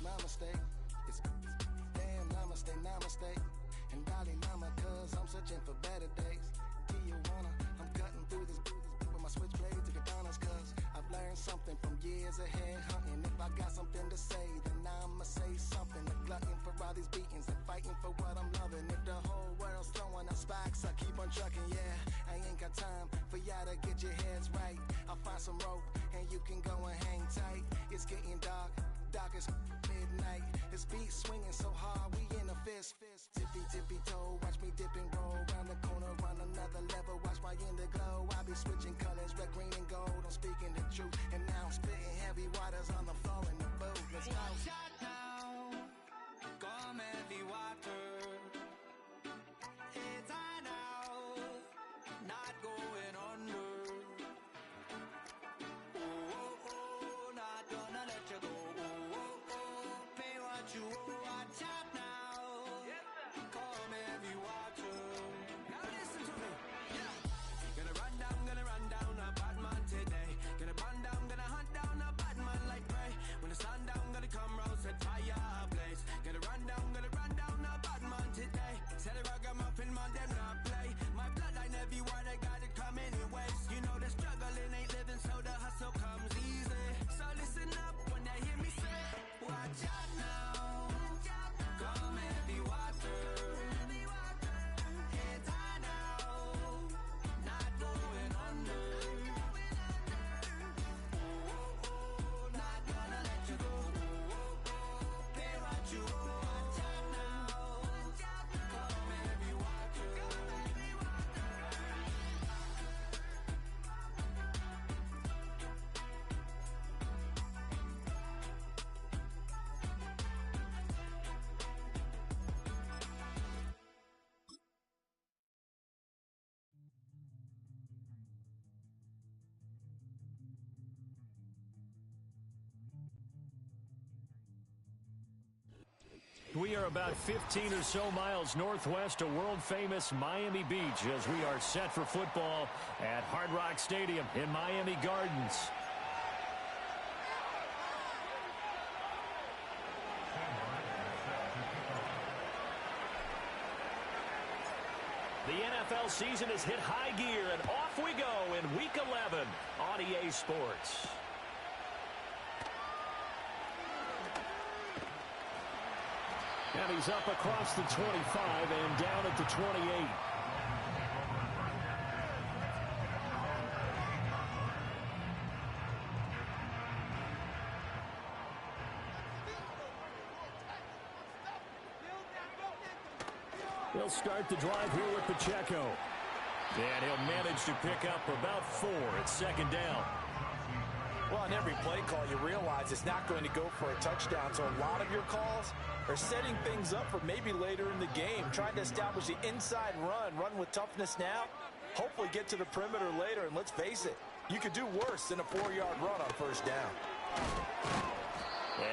my mistake. It's damn namaste, namaste. And Dalai Lama, cause I'm searching for better days. Tijuana, I'm cutting through this with my switchblade to katanas, cause I've learned something from years ahead hunting. If I got something to say, then I'ma say something. A glutton for all these beatings and fighting for what I'm loving. If the whole world's throwing up spikes, I keep on trucking, yeah. I ain't got time for y'all to get your heads right. I'll find some rope and you can go and hang tight. It's getting dark, dark as midnight. His feet swinging so hard, we in a fist. Tippy, tippy toe, watch me dip and roll. Round the corner, on another level, watch my glow. I be switching colors, red, green, and gold. I'm speaking the truth, and now I'm spitting heavy waters on the floor in the boat. Let's go. Watch out now, come heavy water. It's high now, not going under. Oh, oh, oh, not gonna let you go. Oh, oh, oh, pay what you owe. Watch out now, come heavy water. Now listen to me, yeah. Gonna run down a bad man today. Gonna run down, gonna hunt down a bad man like prey. When the sun down, gonna come round, set fire ablaze. Gonna run down a bad man today. Tell the ragamuffin man, them not play. My bloodline everywhere, they got it come anyways. You know the struggling ain't living, so the hustle comes easy. So listen up when they hear me say, watch out now, come heavy water. It's high now, not going under. Oh, oh, oh, not gonna let you go. Oh, oh, oh, pay what you owe. Watch out now, come heavy water. We are about 15 or so miles northwest of world-famous Miami Beach as we are set for football at Hard Rock Stadium in Miami Gardens. The NFL season has hit high gear, and off we go in Week 11 on EA Sports. And he's up across the 25 and down at the 28. He'll start the drive here with Pacheco. And he'll manage to pick up about 4 at second down. Well, on every play call, you realize it's not going to go for a touchdown. So a lot of your calls are setting things up for maybe later in the game, trying to establish the inside run with toughness now, hopefully get to the perimeter later. And let's face it, you could do worse than a 4-yard run on first down.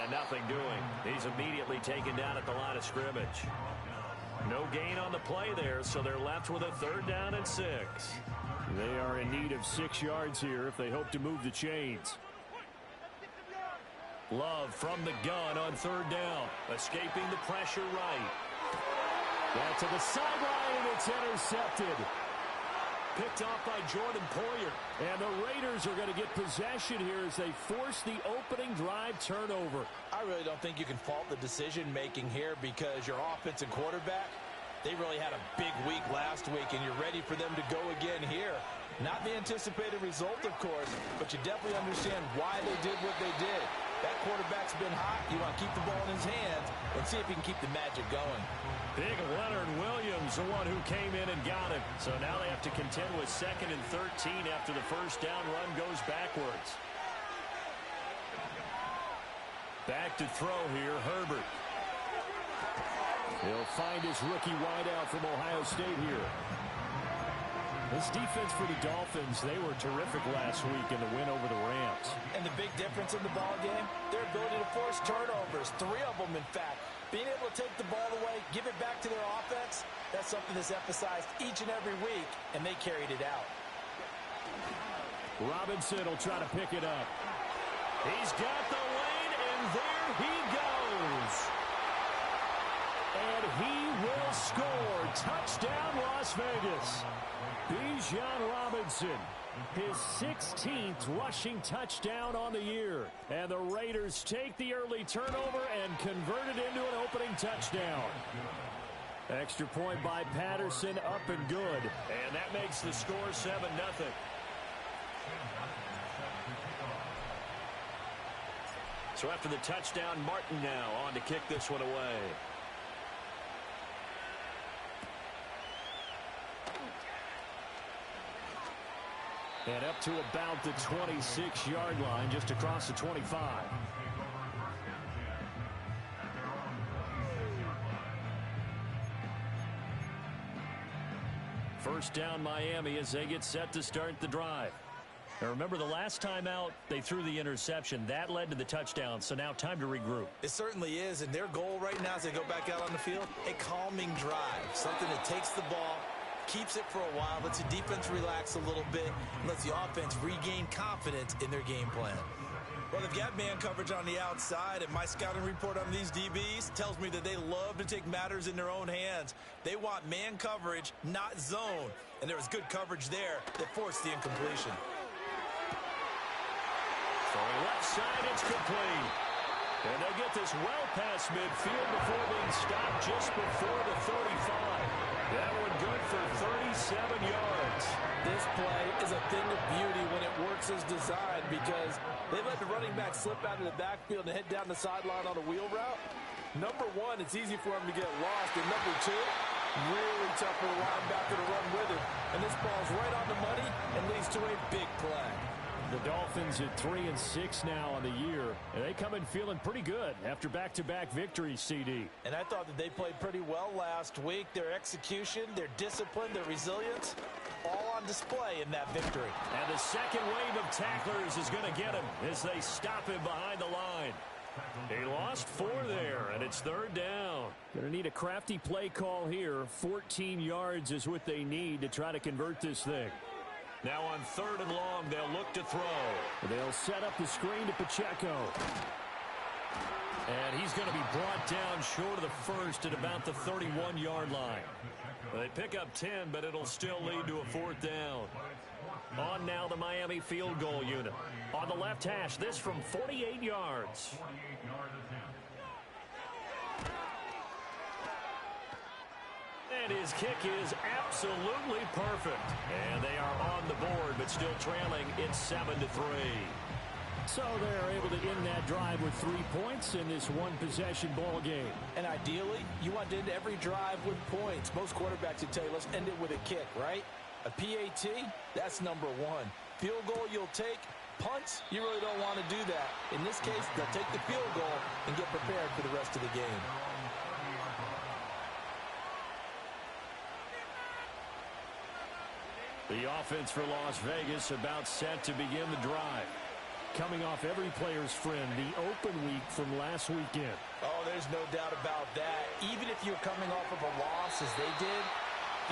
And nothing doing. He's immediately taken down at the line of scrimmage. No gain on the play there, so they're left with a 3rd down and 6. They are in need of 6 yards here if they hope to move the chains. Love from the gun on 3rd down, escaping the pressure right. Back to the sideline, it's intercepted. Picked off by Jordan Poyer. And the Raiders are going to get possession here as they force the opening drive turnover. I really don't think you can fault the decision-making here because your offense and quarterback, they really had a big week last week, and you're ready for them to go again here. Not the anticipated result, of course, but you definitely understand why they did what they did. That quarterback's been hot. You want to keep the ball in his hands and see if he can keep the magic going. Big Leonard Williams, the one who came in and got him. So now they have to contend with 2nd and 13 after the first down run goes backwards. Back to throw here, Herbert. He'll find his rookie wideout from Ohio State here. This defense for the Dolphins, they were terrific last week in the win over the Rams. And the big difference in the ball game, their ability to force turnovers, 3 of them in fact. Being able to take the ball away, give it back to their offense, that's something that's emphasized each and every week, and they carried it out. Robinson will try to pick it up. He's got the lane, and And there he goes. And he will score. Touchdown, Las Vegas. Bijan Robinson, his 16th rushing touchdown on the year. And the Raiders take the early turnover and convert it into an opening touchdown. Extra point by Patterson, up and good. And that makes the score 7-0. So after the touchdown, Martin now on to kick this one away. And up to about the 26-yard line, just across the 25. First down, Miami, as they get set to start the drive. Now remember, the last time out, they threw the interception. That led to the touchdown, so now time to regroup. It certainly is, and their goal right now as they go back out on the field, a calming drive. Something that takes the ball, keeps it for a while, lets the defense relax a little bit, and lets the offense regain confidence in their game plan. Well, they've got man coverage on the outside, and my scouting report on these DBs tells me that they love to take matters in their own hands. They want man coverage, not zone, and there was good coverage there that forced the incompletion. Throwing left side, it's complete. And they get this well past midfield before being stopped just before the 35. That one good for 37 yards. This play is a thing of beauty when it works as designed because they let the running back slip out of the backfield and head down the sideline on a wheel route. Number one, it's easy for him to get lost. And number two, really tough for the linebacker to run with it. And this ball's right on the money and leads to a big play. The Dolphins at 3-6 now on the year, and they come in feeling pretty good after back-to-back victories, CD. And I thought that they played pretty well last week. Their execution, their discipline, their resilience, all on display in that victory. And the second wave of tacklers is going to get him as they stop him behind the line. He lost 4 there, and it's third down. Going to need a crafty play call here. 14 yards is what they need to try to convert this thing. Now on 3rd and long, they'll look to throw. They'll set up the screen to Pacheco. And he's going to be brought down short of the first at about the 31-yard line. They pick up 10, but it'll still lead to a 4th down. On now the Miami field goal unit. On the left hash, this from 48 yards. And his kick is absolutely perfect. And they are on the board, but still trailing. It's 7-3. So they're able to end that drive with 3 points in this one-possession ball game. And ideally, you want to end every drive with points. Most quarterbacks would tell you, let's end it with a kick, right? A PAT, that's number 1. Field goal you'll take. Punts, you really don't want to do that. In this case, they'll take the field goal and get prepared for the rest of the game. The offense for Las Vegas about set to begin the drive. Coming off every player's friend, the open week from last weekend. Oh, there's no doubt about that. Even if you're coming off of a loss as they did,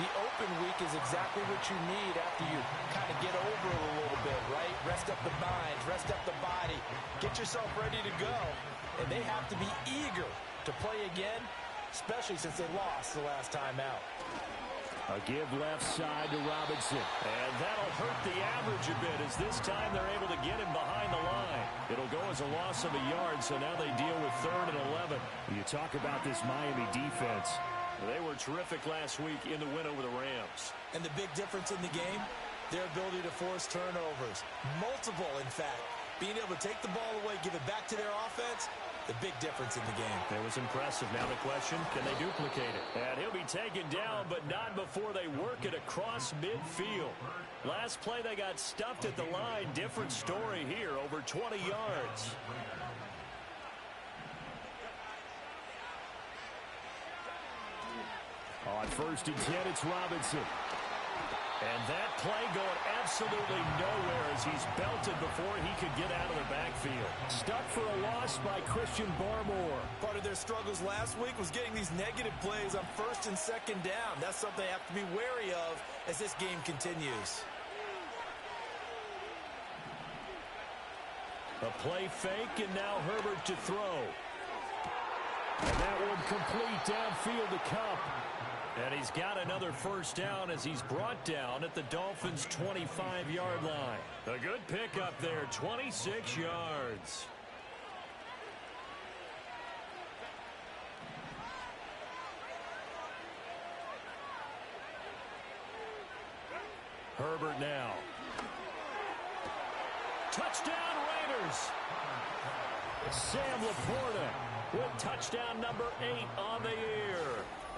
the open week is exactly what you need after you kind of get over it a little bit, right? Rest up the mind, rest up the body, get yourself ready to go. And they have to be eager to play again, especially since they lost the last time out. A give left side to Robinson. And that'll hurt the average a bit as this time they're able to get him behind the line. It'll go as a loss of a yard, so now they deal with 3rd and 11. You talk about this Miami defense. They were terrific last week in the win over the Rams. And the big difference in the game, their ability to force turnovers. Multiple, in fact. Being able to take the ball away, give it back to their offense, the big difference in the game. It was impressive. Now the question, can they duplicate it? And he'll be taken down, but not before they work it across midfield. Last play, they got stuffed at the line. Different story here, over 20 yards. On 1st and 10, it's Robinson. And that play going absolutely nowhere as he's belted before he could get out of the backfield. Stuck for a loss by Christian Barmore. Part of their struggles last week was getting these negative plays on 1st and 2nd down. That's something they have to be wary of as this game continues. A play fake, and now Herbert to throw. And that one complete downfield to Kupp. And he's got another first down as he's brought down at the Dolphins' 25-yard line. A good pickup there, 26 yards. Herbert now. Touchdown Raiders. Sam Laporta with touchdown number 8 on the year.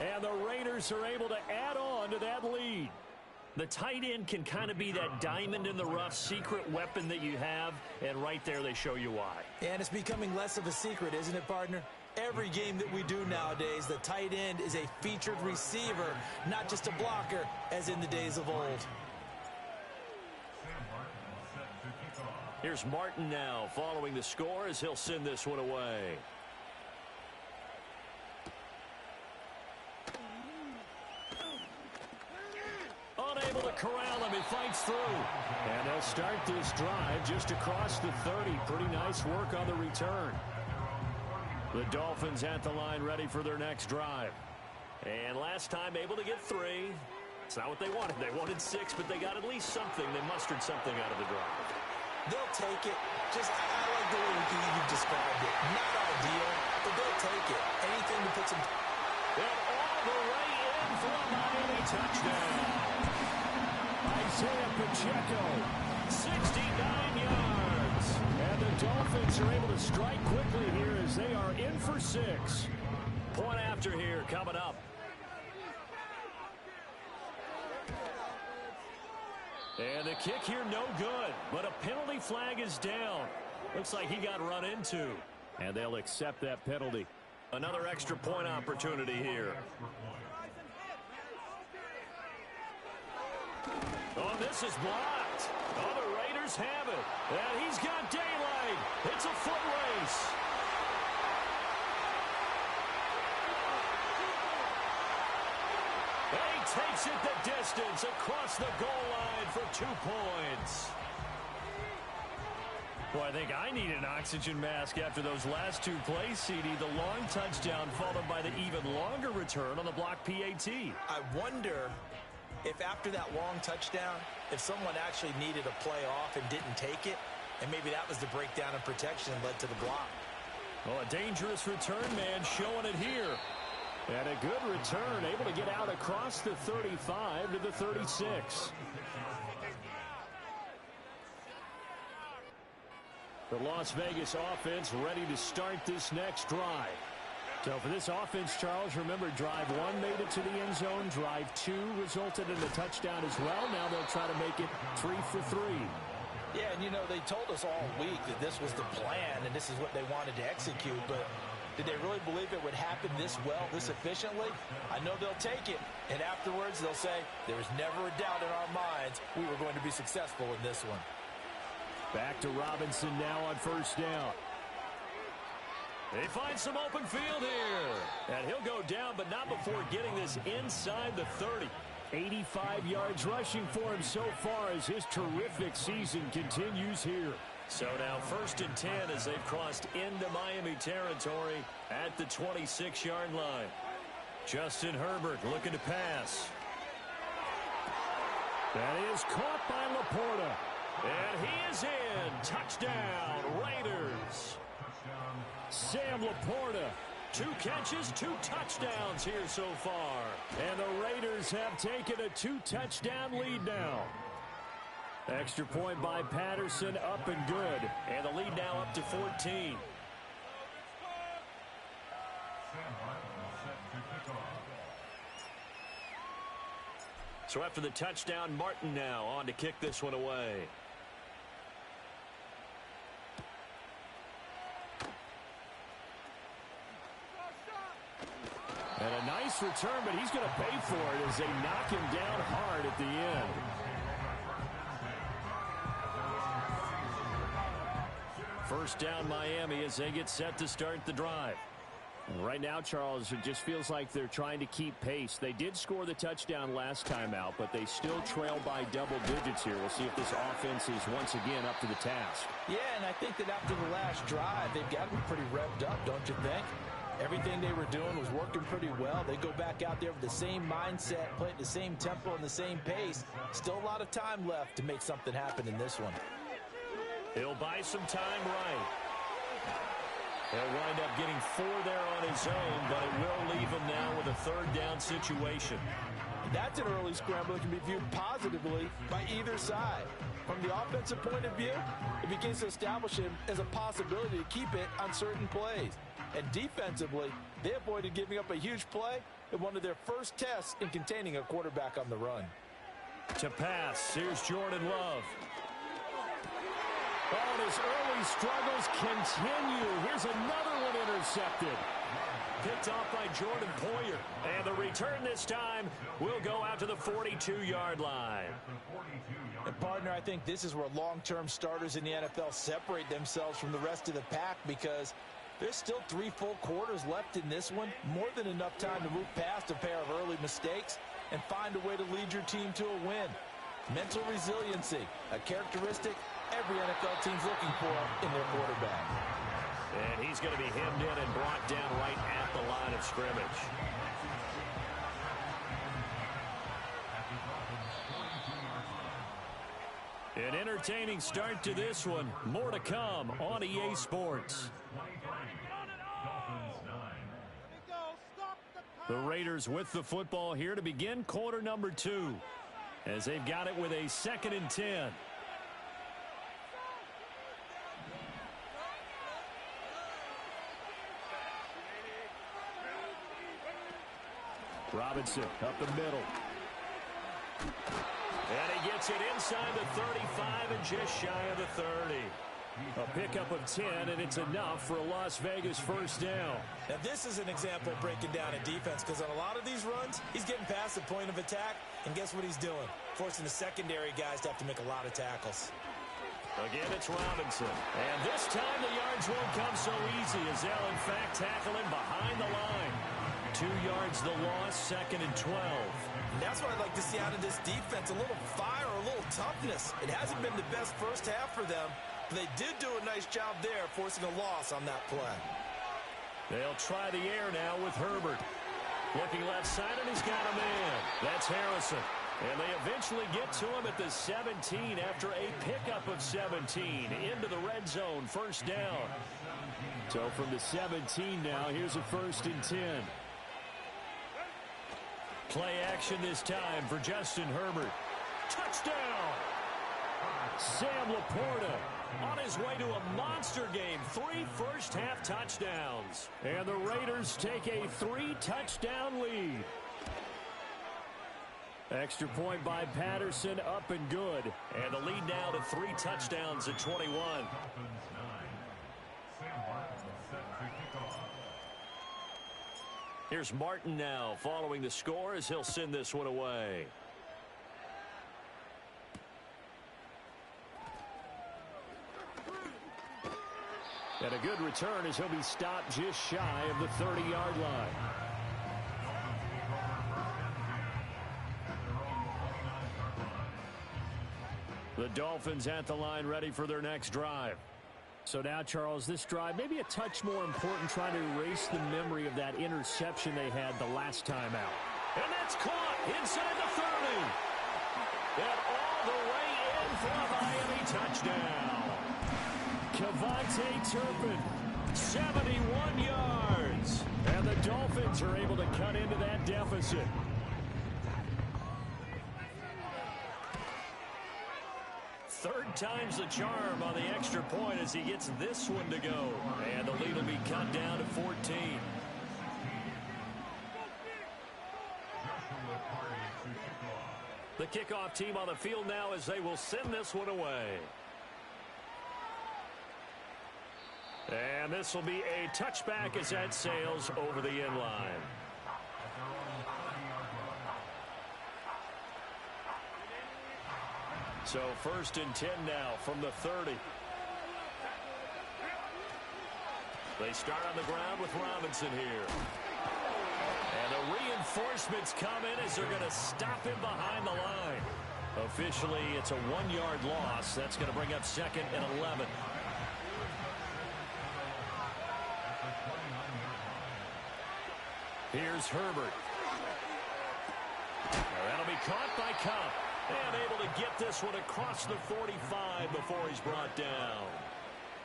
And the Raiders are able to add on to that lead. The tight end can kind of be that diamond in the rough secret weapon that you have, and right there they show you why. And it's becoming less of a secret, isn't it, partner? Every game that we do nowadays, the tight end is a featured receiver, not just a blocker, as in the days of old. Here's Martin now following the score as he'll send this one away. Unable to corral him. He fights through. And they'll start this drive just across the 30. Pretty nice work on the return. The Dolphins at the line ready for their next drive. And last time able to get 3. It's not what they wanted. They wanted 6, but they got at least something. They mustered something out of the drive. They'll take it. I like the way you described it. Not ideal, but they'll take it. Anything to put some... And all the way in for a Miami touchdown. Isaiah Pacheco, 69 yards. And the Dolphins are able to strike quickly here as they are in for 6. Point after here coming up. And the kick here no good, but a penalty flag is down. Looks like he got run into. And they'll accept that penalty. Another extra point opportunity here. Oh, this is blocked. Oh, the Raiders have it. And he's got daylight. It's a foot race. And he takes it the distance across the goal line for 2 points. Well, I think I need an oxygen mask after those last 2 plays, CD. The long touchdown followed by the even longer return on the block PAT. I wonder if after that long touchdown, if someone actually needed a play off and didn't take it, and maybe that was the breakdown in protection and led to the block. Well, a dangerous return man showing it here. And a good return, able to get out across the 35 to the 36. The Las Vegas offense ready to start this next drive. So for this offense, Charles, remember, drive 1 made it to the end zone. Drive 2 resulted in a touchdown as well. Now they'll try to make it 3 for 3. Yeah, and, you know, they told us all week that this was the plan and this is what they wanted to execute, but did they really believe it would happen this well, this efficiently? I know they'll take it, and afterwards they'll say, there was never a doubt in our minds we were going to be successful in this one. Back to Robinson now on first down. They find some open field here. And he'll go down, but not before getting this inside the 30. 85 yards rushing for him so far as his terrific season continues here. So now 1st and 10 as they've crossed into Miami territory at the 26-yard line. Justin Herbert looking to pass. That is caught by Laporta. And he is in. Touchdown, Raiders. Sam Laporta, 2 catches, 2 touchdowns here so far. And the Raiders have taken a 2-touchdown lead now. Extra point by Patterson, up and good. And the lead now up to 14. So after the touchdown, Martin now on to kick this one away. And a nice return, but he's going to pay for it as they knock him down hard at the end. First down Miami as they get set to start the drive. Right now, Charles, it just feels like they're trying to keep pace. They did score the touchdown last time out, but they still trail by double digits here. We'll see if this offense is once again up to the task. Yeah, and I think that after the last drive, they've got to be pretty revved up, don't you think? Everything they were doing was working pretty well. They go back out there with the same mindset, play at the same tempo and the same pace. Still a lot of time left to make something happen in this one. He'll buy some time right. He'll wind up getting 4 there on his own, but it will leave him now with a third down situation. That's an early scramble that can be viewed positively by either side. From the offensive point of view, it begins to establish him as a possibility to keep it on certain plays. And defensively, they avoided giving up a huge play in one of their first tests in containing a quarterback on the run. To pass, here's Jordan Love. Oh, and his early struggles continue. Here's another one intercepted. Picked off by Jordan Poyer. And the return this time will go out to the 42-yard line. And, partner, I think this is where long-term starters in the NFL separate themselves from the rest of the pack because there's still 3 full quarters left in this one. More than enough time to move past a pair of early mistakes and find a way to lead your team to a win. Mental resiliency, a characteristic every NFL team's looking for in their quarterback. And he's going to be hemmed in and brought down right at the line of scrimmage. An entertaining start to this one. More to come on EA Sports. The Raiders with the football here to begin quarter number 2. As they've got it with a 2nd and 10. Robinson up the middle. And he gets it inside the 35 and just shy of the 30. A pickup of 10, and it's enough for a Las Vegas first down. Now, this is an example of breaking down a defense because on a lot of these runs, he's getting past the point of attack, and guess what he's doing? Forcing the secondary guys to have to make a lot of tackles. Again, it's Robinson. And this time the yards won't come so easy as they'll, in fact, tackle him behind the line. 2 yards the loss, 2nd and 12. And that's what I'd like to see out of this defense, a little fire, a little toughness. It hasn't been the best first half for them, but they did do a nice job there forcing a loss on that play. They'll try the air now with Herbert. Looking left side, and he's got a man. That's Harrison. And they eventually get to him at the 17 after a pickup of 17 into the red zone, first down. So from the 17 now, here's a 1st and 10. Play action this time for Justin Herbert. Touchdown! Sam Laporta on his way to a monster game. 3 first-half touchdowns. And the Raiders take a 3-touchdown lead. Extra point by Patterson, up and good. And the lead now to 3 touchdowns at 21. Here's Martin now following the score as he'll send this one away. And a good return as he'll be stopped just shy of the 30-yard line. The Dolphins at the line ready for their next drive. So now, Charles, this drive may be a touch more important, trying to erase the memory of that interception they had the last time out. And that's caught inside the 30. And all the way in for a Miami touchdown. Kevontae Turpin, 71 yards. And the Dolphins are able to cut into that deficit. Third time's the charm on the extra point as he gets this one to go. And the lead will be cut down to 14. The kickoff team on the field now as they will send this one away. And this will be a touchback as that sails over the end line. So 1st and 10 now from the 30. They start on the ground with Robinson here. And the reinforcements come in as they're going to stop him behind the line. Officially, it's a 1-yard loss. That's going to bring up 2nd and 11. Here's Herbert. That'll be caught by Cup. And able to get this one across the 45 before he's brought down.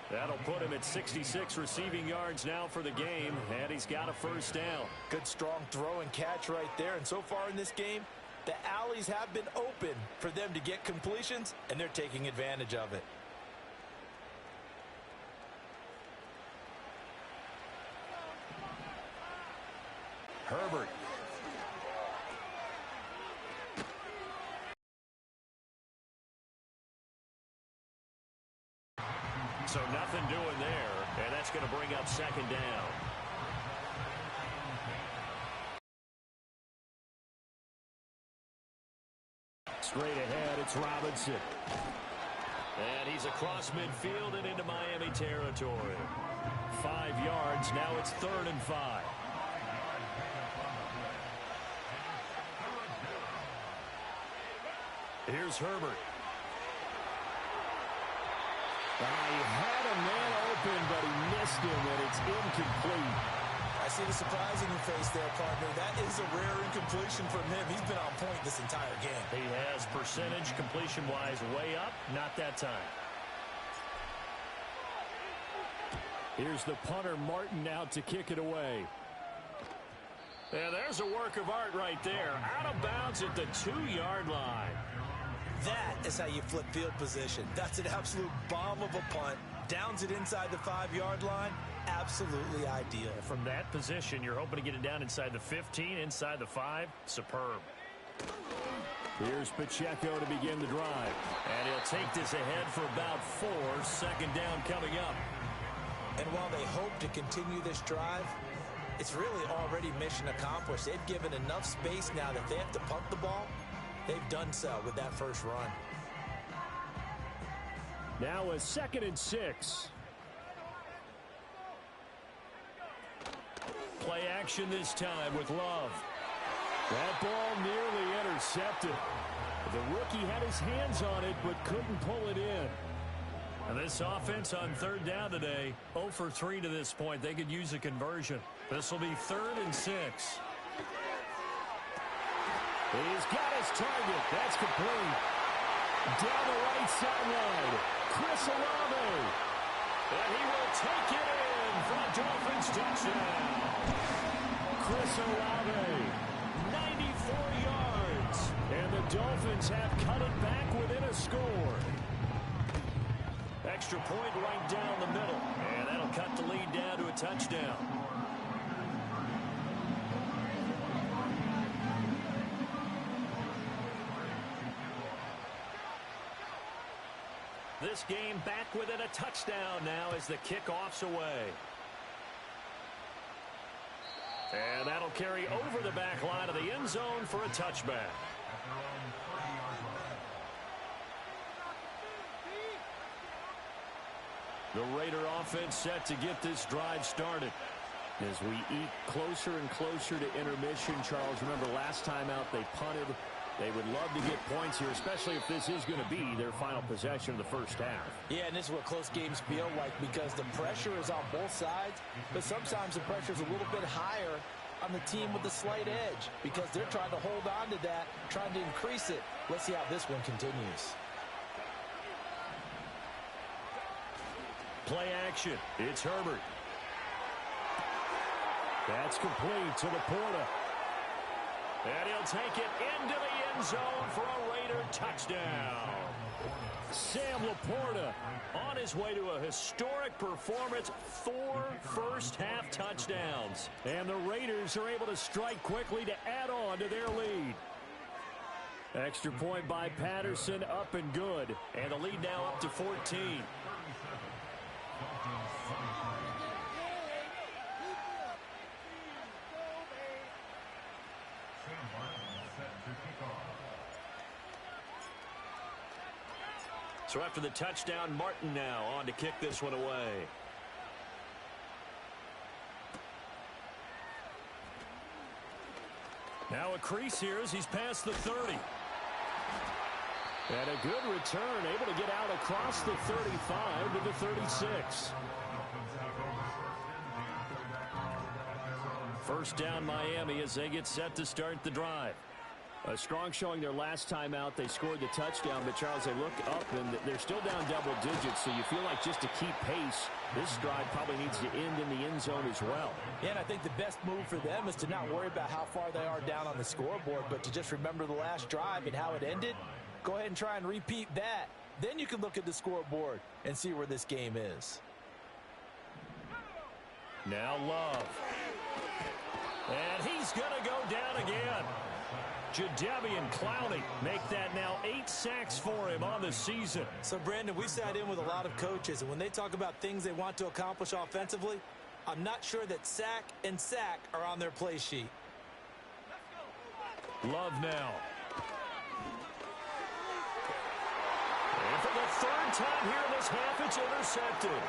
That'll put him at 66 receiving yards now for the game, and he's got a first down. Good, strong throw and catch right there. And so far in this game, the alleys have been open for them to get completions, and they're taking advantage of it. Herbert. So nothing doing there, and that's going to bring up 2nd down. Straight ahead, it's Robinson. And he's across midfield and into Miami territory. 5 yards, now it's 3rd and 5. Here's Herbert. He had a man open, but he missed him, and it's incomplete. I see the surprise in your face there, partner. That is a rare incompletion from him. He's been on point this entire game. He has percentage completion-wise way up. Not that time. Here's the punter, Martin, out to kick it away. And there's a work of art right there. Out of bounds at the 2-yard line. That is how you flip field position. That's an absolute bomb of a punt. Downs it inside the 5-yard line. Absolutely ideal. From that position, you're hoping to get it down inside the 15, inside the 5. Superb. Here's Pacheco to begin the drive. And he'll take this ahead for about 4. 2nd down coming up. And while they hope to continue this drive, it's really already mission accomplished. They've given enough space now that they have to punt the ball. They've done so with that first run. Now a 2nd and 6. Play action this time with Love. That ball nearly intercepted. The rookie had his hands on it, but couldn't pull it in. And this offense on 3rd down today, 0 for 3 to this point. They could use a conversion. This will be 3rd and 6. He's got his target. That's complete. Down the right sideline, Chris Olave. And he will take it in for a Dolphins touchdown. Chris Olave, 94 yards. And the Dolphins have cut it back within a score. Extra point right down the middle. And that'll cut the lead down to a touchdown. This game back within a touchdown now as the kickoff's away. And that'll carry over the back line of the end zone for a touchback. The Raider offense set to get this drive started. As we eke closer and closer to intermission, Charles, remember last time out they punted. They would love to get points here, especially if this is going to be their final possession of the first half. Yeah, and this is what close games feel like because the pressure is on both sides, but sometimes the pressure is a little bit higher on the team with the slight edge because they're trying to hold on to that, trying to increase it. Let's see how this one continues. Play action. It's Herbert. That's complete to Laporta. And he'll take it into the end zone for a Raider touchdown. Sam Laporta on his way to a historic performance, 4 first-half touchdowns. And the Raiders are able to strike quickly to add on to their lead. Extra point by Patterson, up and good. And the lead now up to 14. So after the touchdown, Martin now on to kick this one away. Now a crease here as he's past the 30. And a good return, able to get out across the 35 to the 36. First down Miami as they get set to start the drive. A strong showing their last time out. They scored the touchdown, but Charles, they look up and they're still down double digits, so you feel like just to keep pace, this drive probably needs to end in the end zone as well. Yeah, and I think the best move for them is to not worry about how far they are down on the scoreboard, but to just remember the last drive and how it ended. Go ahead and try and repeat that. Then you can look at the scoreboard and see where this game is. Now Love. And he's going to go down again. Jadeveon Clowney make that now 8 sacks for him on the season. So, Brandon, we sat in with a lot of coaches, and when they talk about things they want to accomplish offensively, I'm not sure that sack and sack are on their play sheet. Love now. And for the third time here in this half, it's intercepted.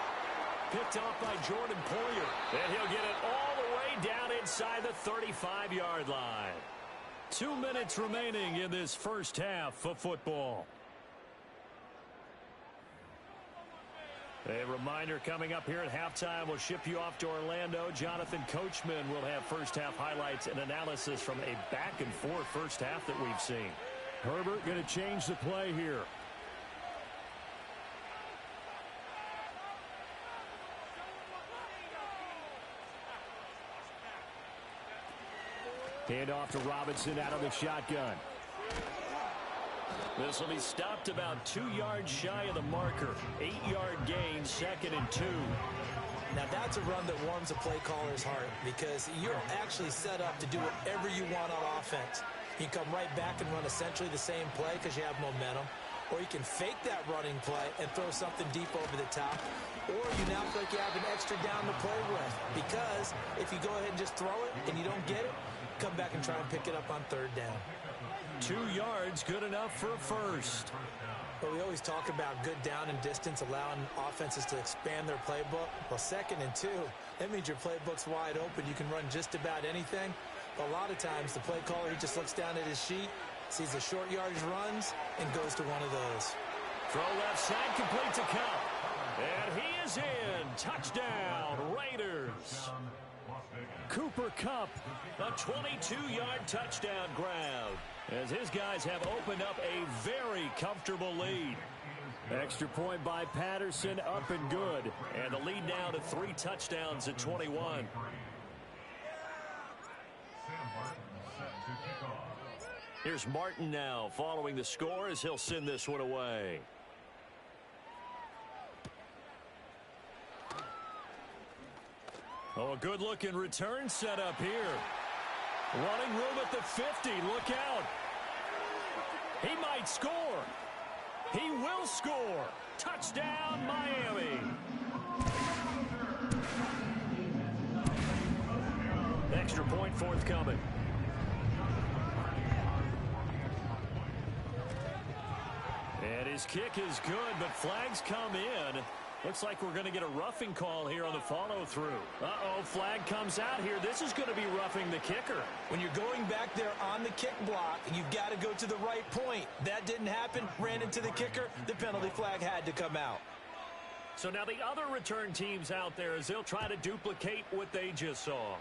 Picked off by Jordan Poyer. And he'll get it all the way down inside the 35-yard line. 2 minutes remaining in this first half of football. A reminder coming up here at halftime. We'll ship you off to Orlando. Jonathan Coachman will have first half highlights and analysis from a back-and-forth first half that we've seen. Herbert going to change the play here. Hand off to Robinson out of the shotgun. This will be stopped about 2 yards shy of the marker. 8-yard gain, 2nd and 2. Now that's a run that warms a play caller's heart because you're actually set up to do whatever you want on offense. You can come right back and run essentially the same play because you have momentum. Or you can fake that running play and throw something deep over the top. Or you now feel like you have an extra down to play with. Because if you go ahead and just throw it and you don't get it, come back and try and pick it up on 3rd down. 2 yards, good enough for a first. But we always talk about good down and distance, allowing offenses to expand their playbook. Well, 2nd and 2, that means your playbook's wide open. You can run just about anything. But a lot of times, the play caller, he just looks down at his sheet, sees the short yardage runs, and goes to one of those. Throw left side, complete to Cup. And he is in. Touchdown, Raiders. Cooper Kupp, a 22-yard touchdown grab, as his guys have opened up a very comfortable lead. Extra point by Patterson, up and good. And the lead now to 3 touchdowns at 21. Here's Martin now following the score as he'll send this one away. Oh, a good-looking return set up here. Running room at the 50. Look out. He might score. He will score. Touchdown, Miami. Extra point forthcoming. And his kick is good, but flags come in. Looks like we're going to get a roughing call here on the follow-through. Uh-oh, flag comes out here. This is going to be roughing the kicker. When you're going back there on the kick block, you've got to go to the right point. That didn't happen. Ran into the kicker. The penalty flag had to come out. So now the other return teams out there as they'll try to duplicate what they just saw.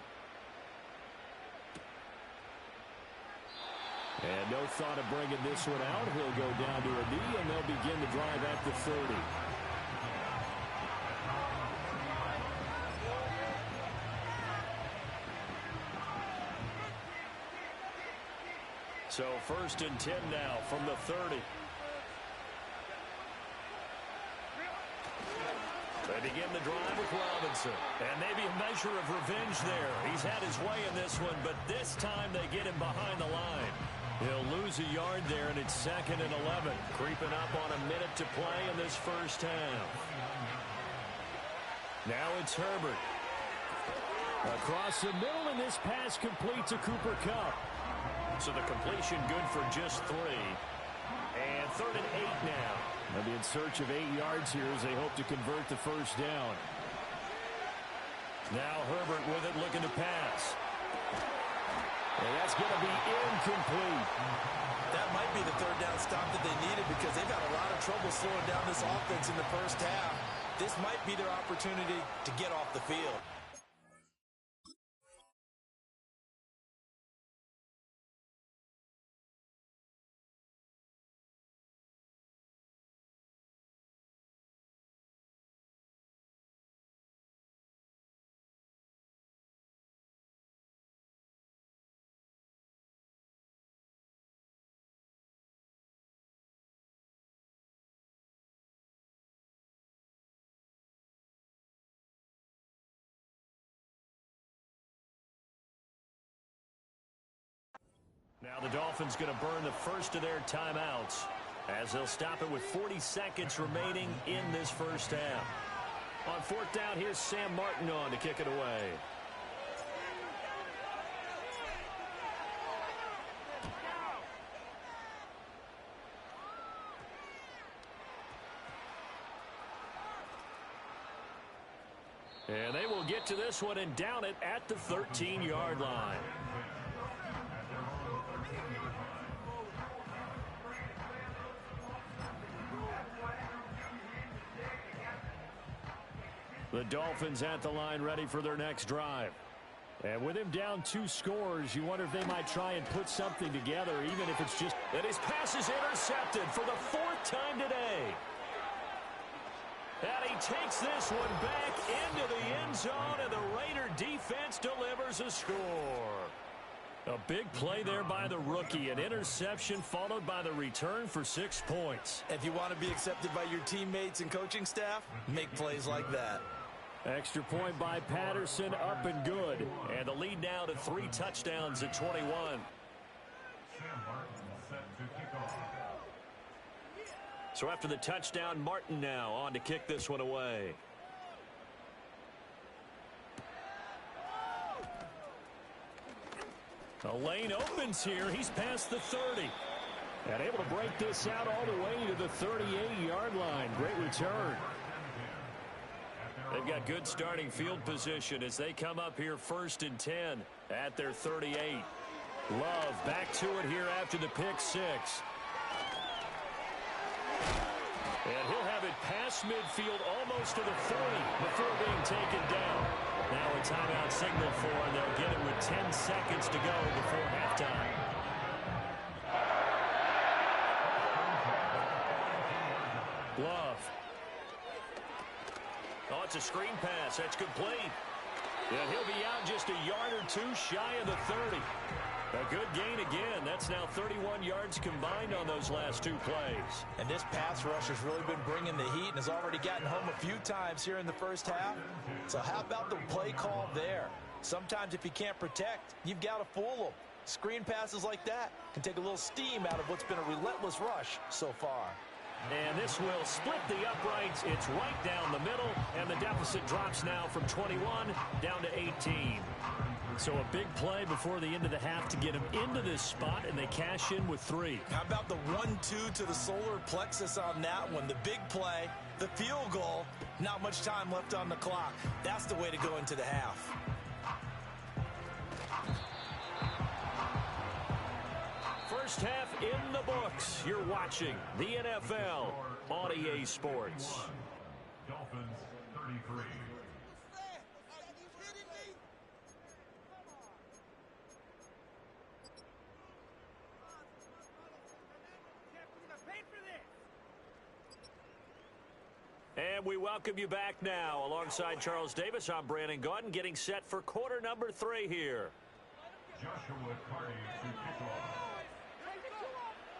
And no thought of bringing this one out. He'll go down to a knee, and they'll begin the drive at the 30. So 1st and 10 now from the 30. They begin the drive with Robinson. And maybe a measure of revenge there. He's had his way in this one, but this time they get him behind the line. He'll lose a yard there, and it's 2nd and 11. Creeping up on a minute to play in this first half. Now it's Herbert. Across the middle, and this pass complete to Cooper Kupp. So the completion good for just 3. And 3rd and 8 now. They'll be in search of 8 yards here as they hope to convert the first down. Now Herbert with it, looking to pass. And that's going to be incomplete. That might be the third down stop that they needed because they've had a lot of trouble slowing down this offense in the first half. This might be their opportunity to get off the field. Now the Dolphins going to burn the first of their timeouts as they'll stop it with 40 seconds remaining in this first half. On fourth down, here's Sam Martin on to kick it away. And they will get to this one and down it at the 13-yard line. The Dolphins at the line ready for their next drive. And with him down 2 scores, you wonder if they might try and put something together, even if it's just... And his pass is intercepted for the 4th time today. And he takes this one back into the end zone, and the Raider defense delivers a score. A big play there by the rookie. An interception followed by the return for 6 points. If you want to be accepted by your teammates and coaching staff, make plays like that. Extra point by Patterson, up and good. And the lead now to 3 touchdowns at 21. So after the touchdown, Martin now on to kick this one away. The lane opens here. He's past the 30. And able to break this out all the way to the 38-yard line. Great return. They've got good starting field position as they come up here 1st and 10 at their 38. Love back to it here after the pick 6. And he'll have it past midfield almost to the 40 before being taken down. Now a timeout signal for him. They'll get it with 10 seconds to go before halftime. Love. Oh, it's a screen pass. That's complete. And he'll be out just a yard or 2 shy of the 30. A good gain again. That's now 31 yards combined on those last 2 plays. And this pass rush has really been bringing the heat and has already gotten home a few times here in the first half. So how about the play call there? Sometimes if you can't protect, you've got to fool them. Screen passes like that can take a little steam out of what's been a relentless rush so far. And this will split the uprights. It's right down the middle, and the deficit drops now from 21 down to 18. So a big play before the end of the half to get him into this spot, and they cash in with 3. How about the 1-2 to the solar plexus on that one? The big play, the field goal, not much time left on the clock. That's the way to go into the half. First half in the books. You're watching the NFL on EA Sports. Dolphins 33. And we welcome you back now. Alongside Charles Davis, I'm Brandon Gaudin, getting set for quarter number 3 here. Joshua Carney to kick off.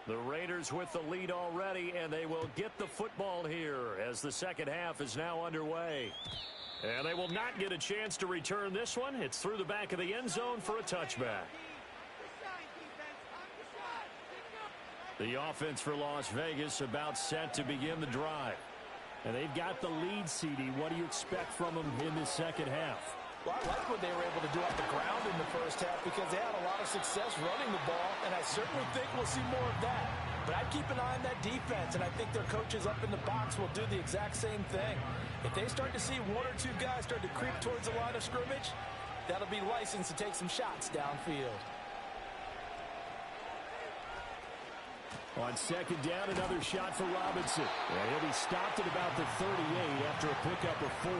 The Raiders with the lead already, and they will get the football here as the second half is now underway. And they will not get a chance to return this one. It's through the back of the end zone for a touchback. The offense for Las Vegas about set to begin the drive. And they've got the lead, CD. What do you expect from them in this second half? Well, I like what they were able to do off the ground in the first half because they had a lot of success running the ball, and I certainly think we'll see more of that. But I'd keep an eye on that defense, and I think their coaches up in the box will do the exact same thing. If they start to see 1 or 2 guys start to creep towards the line of scrimmage, that'll be licensed to take some shots downfield. On second down, another shot for Robinson. And he'll be stopped at about the 38 after a pickup of 4.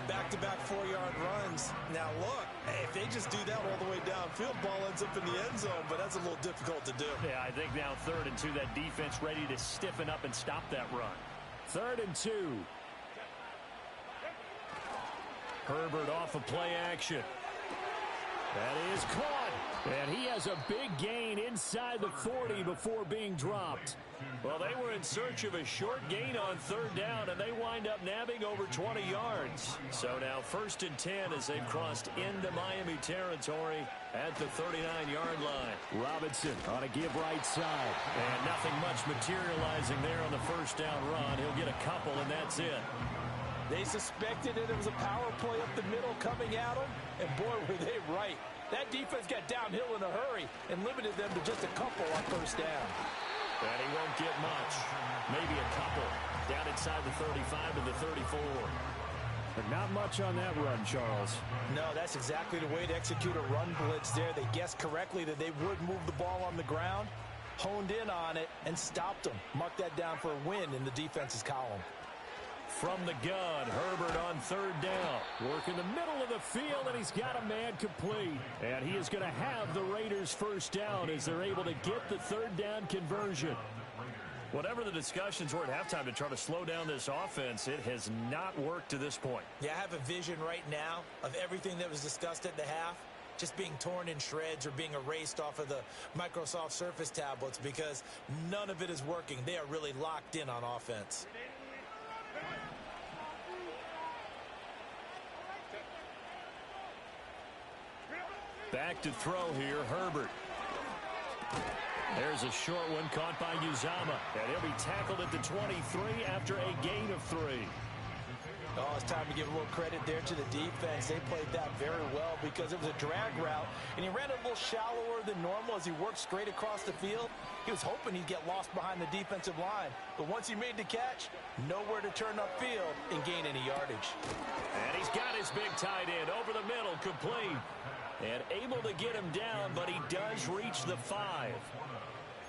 Back-to-back 4-yard runs. Now look, if they just do that all the way downfield, ball ends up in the end zone, but that's a little difficult to do. Yeah, I think now 3rd and 2, that defense ready to stiffen up and stop that run. 3rd and 2. Herbert off of play action. That is caught. And he has a big gain inside the 40 before being dropped. Well, they were in search of a short gain on 3rd down, and they wind up nabbing over 20 yards. So now 1st and 10 as they've crossed into Miami territory at the 39-yard line. Robinson on a give right side. And nothing much materializing there on the 1st down run. He'll get a couple, and that's it. They suspected it was a power play up the middle coming at them, and boy, were they right. That defense got downhill in a hurry and limited them to just a couple on 1st down. And he won't get much. Maybe a couple. Down inside the 35 to the 34. But not much on that run, Charles. No, that's exactly the way to execute a run blitz there. They guessed correctly that they would move the ball on the ground, honed in on it, and stopped them. Mark that down for a win in the defense's column. From the gun, Herbert on 3rd down. Work in the middle of the field, and he's got a man complete. And he is going to have the Raiders' 1st down as they're able to get the 3rd down conversion. Whatever the discussions were at halftime to try to slow down this offense, it has not worked to this point. Yeah, I have a vision right now of everything that was discussed at the half just being torn in shreds or being erased off of the Microsoft Surface tablets because none of it is working. They are really locked in on offense. Back to throw here, Herbert. There's a short one caught by Uzama. And he'll be tackled at the 23 after a gain of 3. Oh, it's time to give a little credit there to the defense. They played that very well because it was a drag route, and he ran a little shallower than normal as he worked straight across the field. He was hoping he'd get lost behind the defensive line, but once he made the catch, nowhere to turn upfield and gain any yardage. And he's got his big tight end over the middle, complete. And able to get him down, but he does reach the 5.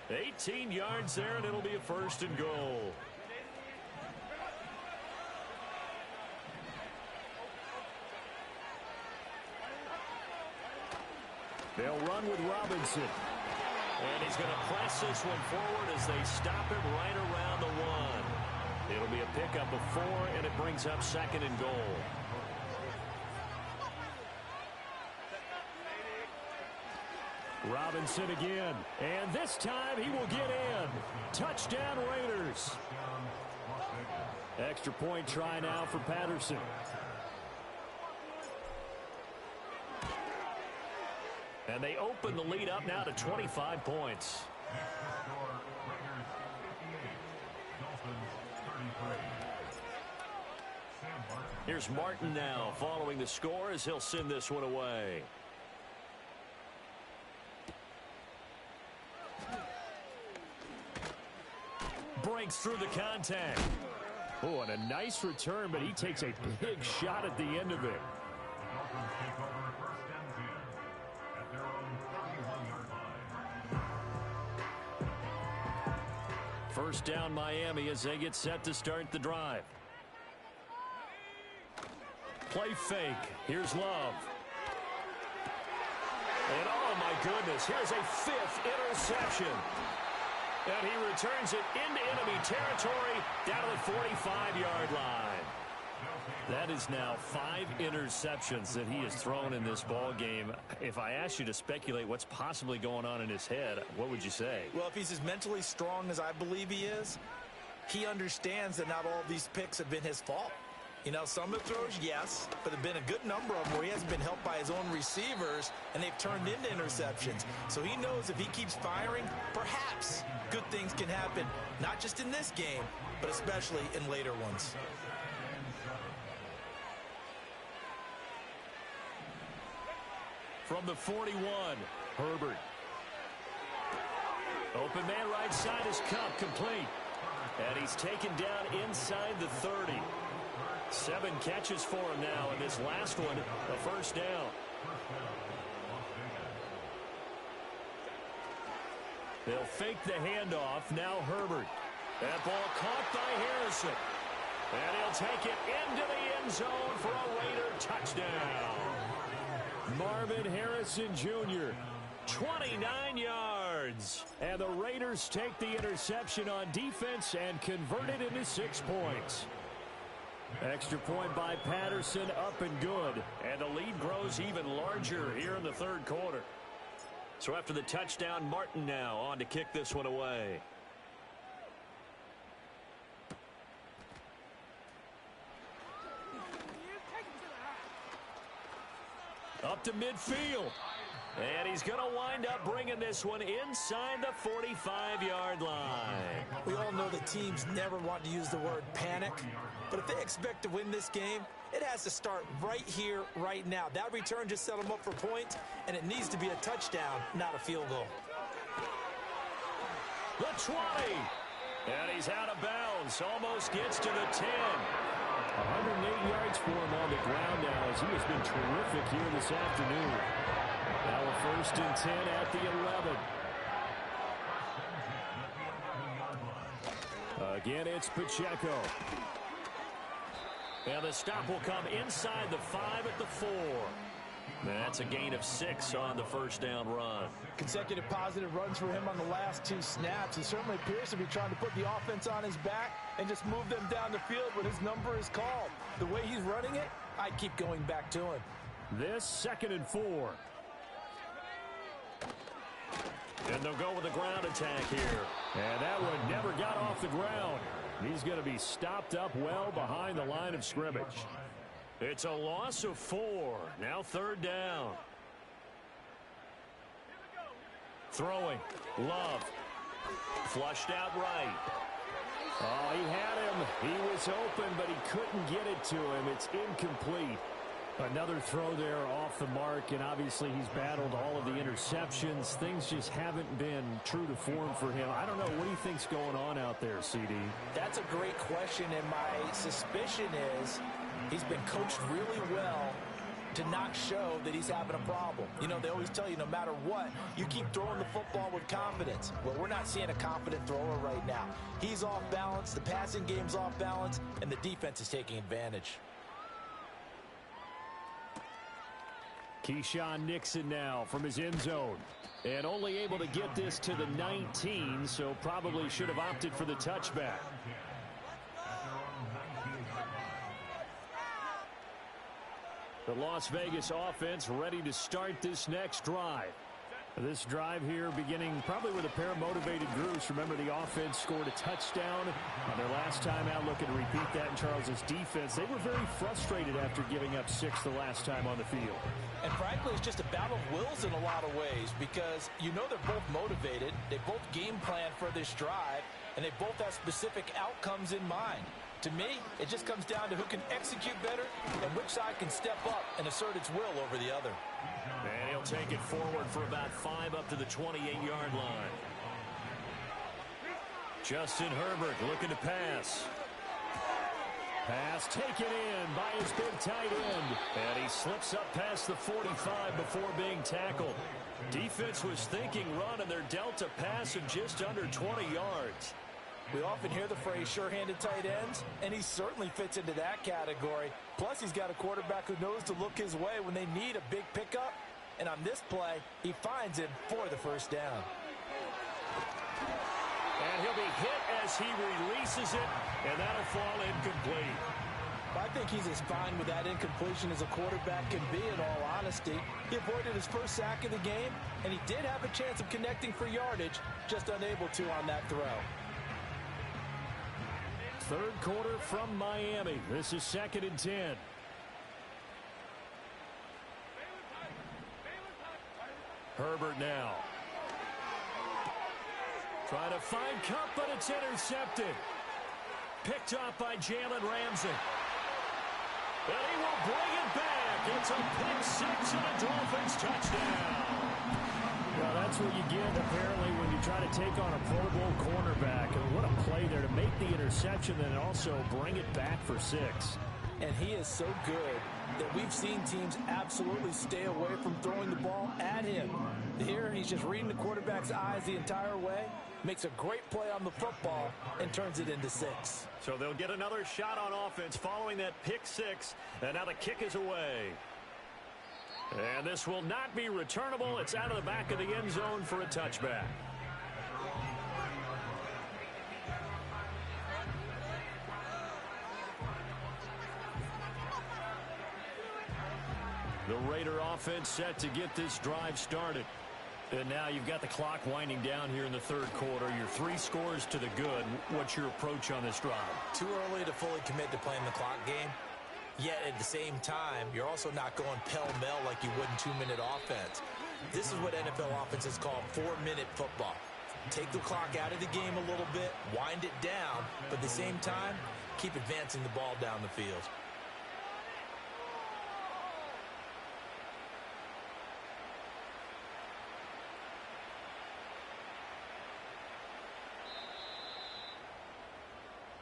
18 yards there, and it'll be a 1st and goal. They'll run with Robinson. And he's going to press this one forward as they stop him right around the 1. It'll be a pickup of 4, and it brings up 2nd and goal. Robinson again, and this time he will get in. Touchdown Raiders. Extra point try now for Patterson. And they open the lead up now to 25 points. Here's Martin now following the score as he'll send this one away. Breaks through the contact. Oh, and a nice return, but he takes a big shot at the end of it. First down Miami as they get set to start the drive. Play fake. Here's Love. And oh my goodness, here's a 5th interception. And he returns it into enemy territory down to the 45-yard line. That is now 5 interceptions that he has thrown in this ball game. If I asked you to speculate what's possibly going on in his head, what would you say? Well, if he's as mentally strong as I believe he is, he understands that not all of these picks have been his fault. You know, some of the throws, yes, but there have been a good number of them where he hasn't been helped by his own receivers, and they've turned into interceptions. So he knows if he keeps firing, perhaps good things can happen, not just in this game, but especially in later ones. From the 41, Herbert. Open man right side is Cup, complete. And he's taken down inside the 30. 7 catches for him now, and this last one, a 1st down. They'll fake the handoff. Now Herbert. That ball caught by Harrison. And he'll take it into the end zone for a Raider touchdown. Marvin Harrison Jr., 29 yards. And the Raiders take the interception on defense and convert it into 6 points. Extra point by Patterson, up and good. And the lead grows even larger here in the third quarter. So after the touchdown, Martin now on to kick this one away. Up to midfield. And he's going to wind up bringing this one inside the 45-yard line. We all know that teams never want to use the word panic. But if they expect to win this game, it has to start right here, right now. That return just set them up for points, and it needs to be a touchdown, not a field goal. The 20. And he's out of bounds. Almost gets to the 10. 108 yards for him on the ground now as he has been terrific here this afternoon. Now a 1st and 10 at the 11. Again, it's Pacheco. And the stop will come inside the 5 at the 4. That's a gain of 6 on the first down run. Consecutive positive runs for him on the last 2 snaps. He certainly appears to be trying to put the offense on his back and just move them down the field when his number is called. The way he's running it, I keep going back to him. This 2nd and 4. And they'll go with a ground attack here. And that one never got off the ground. He's going to be stopped up well behind the line of scrimmage. It's a loss of 4. Now 3rd down. Throwing. Love. Flushed out right. Oh, he had him. He was open, but he couldn't get it to him. It's incomplete. Another throw there off the mark, and obviously he's battled all of the interceptions. Things just haven't been true to form for him. I don't know. What do you think's going on out there, CD? That's a great question, and my suspicion is he's been coached really well to not show that he's having a problem. You know, they always tell you no matter what, you keep throwing the football with confidence. Well, we're not seeing a confident thrower right now. He's off balance, the passing game's off balance, and the defense is taking advantage. Keyshawn Nixon now from his end zone. And only able to get this to the 19, so probably should have opted for the touchback. The Las Vegas offense ready to start this next drive. This drive here beginning probably with a pair of motivated groups. Remember, the offense scored a touchdown on their last time out. Looking to repeat that in Charles's defense. They were very frustrated after giving up 6 the last time on the field. And frankly, it's just a battle of wills in a lot of ways because you know they're both motivated. They both game plan for this drive, and they both have specific outcomes in mind. To me, it just comes down to who can execute better and which side can step up and assert its will over the other. And he'll take it forward for about 5 up to the 28-yard line. Justin Herbert looking to pass. Pass taken in by his big tight end. And he slips up past the 45 before being tackled. Defense was thinking run, and they're dealt a pass of just under 20 yards. We often hear the phrase sure-handed tight ends, and he certainly fits into that category. Plus, he's got a quarterback who knows to look his way when they need a big pickup. And on this play, he finds him for the first down. And he'll be hit as he releases it, and that'll fall incomplete. I think he's as fine with that incompletion as a quarterback can be, in all honesty. He avoided his first sack of the game, and he did have a chance of connecting for yardage, just unable to on that throw. Third quarter from Miami. This is 2nd and 10. Herbert now. Trying to find Cup, but it's intercepted. Picked up by Jalen Ramsey. And he will bring it back. It's a pick 6 and a Dolphins touchdown. Well, that's what you get, apparently, when you try to take on a Pro Bowl cornerback. And what a play there to make the interception and also bring it back for 6. And he is so good that we've seen teams absolutely stay away from throwing the ball at him. Here, he's just reading the quarterback's eyes the entire way, makes a great play on the football, and turns it into 6. So they'll get another shot on offense following that pick 6, and now the kick is away. And this will not be returnable. It's out of the back of the end zone for a touchback. The Raider offense set to get this drive started. And now you've got the clock winding down here in the third quarter. You're 3 scores to the good. What's your approach on this drive? Too early to fully commit to playing the clock game. Yet at the same time, you're also not going pell-mell like you would in 2-minute offense. This is what NFL offenses call 4-minute football. Take the clock out of the game a little bit, wind it down, but at the same time, keep advancing the ball down the field.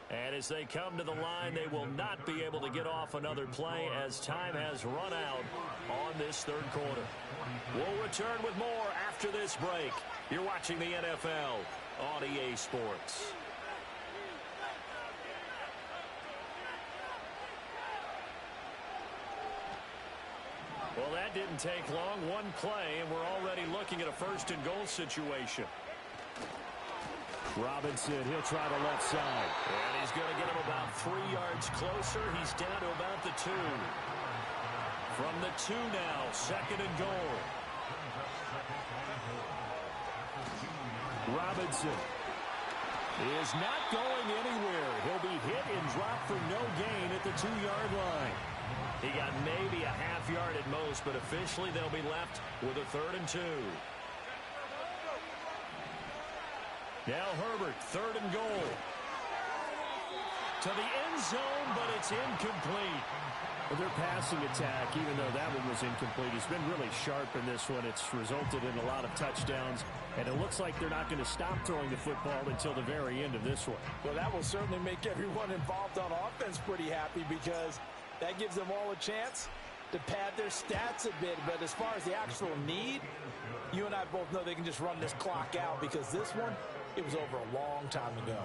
And as they come to the line, they will not be able to get off another play as time has run out on this third quarter. We'll return with more after this break. You're watching the NFL on EA Sports. Well, that didn't take long. One play, and we're already looking at a first-and-goal situation. Robinson, he'll try the left side. And he's going to get him about 3 yards closer. He's down to about the 2. From the 2 now, second and goal. Robinson is not going anywhere. He'll be hit and dropped for no gain at the 2-yard line. He got maybe a half yard at most, but officially they'll be left with a 3rd and 2. Now Herbert, 3rd and goal. To the end zone, but it's incomplete. Their passing attack, even though that one was incomplete, has been really sharp in this one. It's resulted in a lot of touchdowns, and it looks like they're not going to stop throwing the football until the very end of this one. Well, that will certainly make everyone involved on offense pretty happy because that gives them all a chance to pad their stats a bit. But as far as the actual need, you and I both know they can just run this clock out because this one, it was over a long time ago.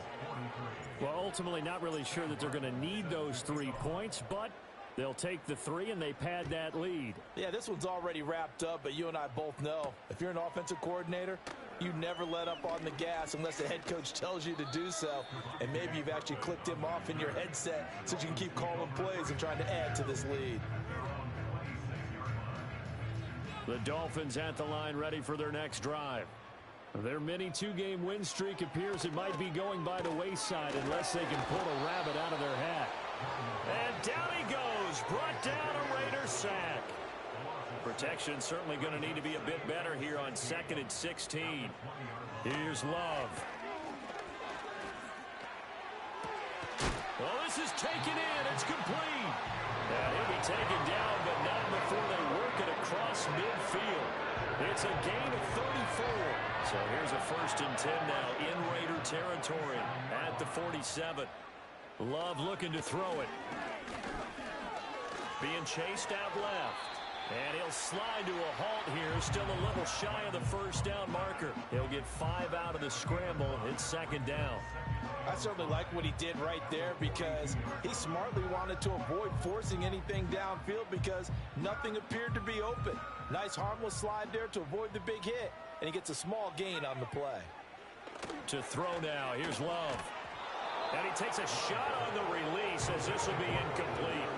Well, ultimately not really sure that they're going to need those 3 points, but they'll take the 3 and they pad that lead. Yeah, this one's already wrapped up, but you and I both know if you're an offensive coordinator, you never let up on the gas unless the head coach tells you to do so. And maybe you've actually clicked him off in your headset so you can keep calling plays and trying to add to this lead. The Dolphins at the line ready for their next drive. Their mini 2-game win streak appears it might be going by the wayside unless they can pull a rabbit out of their hat. And down he goes, brought down a Raider sack. Protection certainly going to need to be a bit better here on 2nd and 16. Here's Love. Well, this is taken in. It's complete. And he'll be taken down, but not before they work it across midfield. It's a gain of 34. So here's a 1st and 10 now in Raider territory at the 47. Love looking to throw it. Being chased out left. And he'll slide to a halt here. Still a little shy of the 1st down marker. He'll get 5 out of the scramble. It's 2nd down. I certainly like what he did right there because he smartly wanted to avoid forcing anything downfield because nothing appeared to be open. Nice harmless slide there to avoid the big hit, and he gets a small gain on the play. To throw now, here's Love. And he takes a shot on the release as this will be incomplete.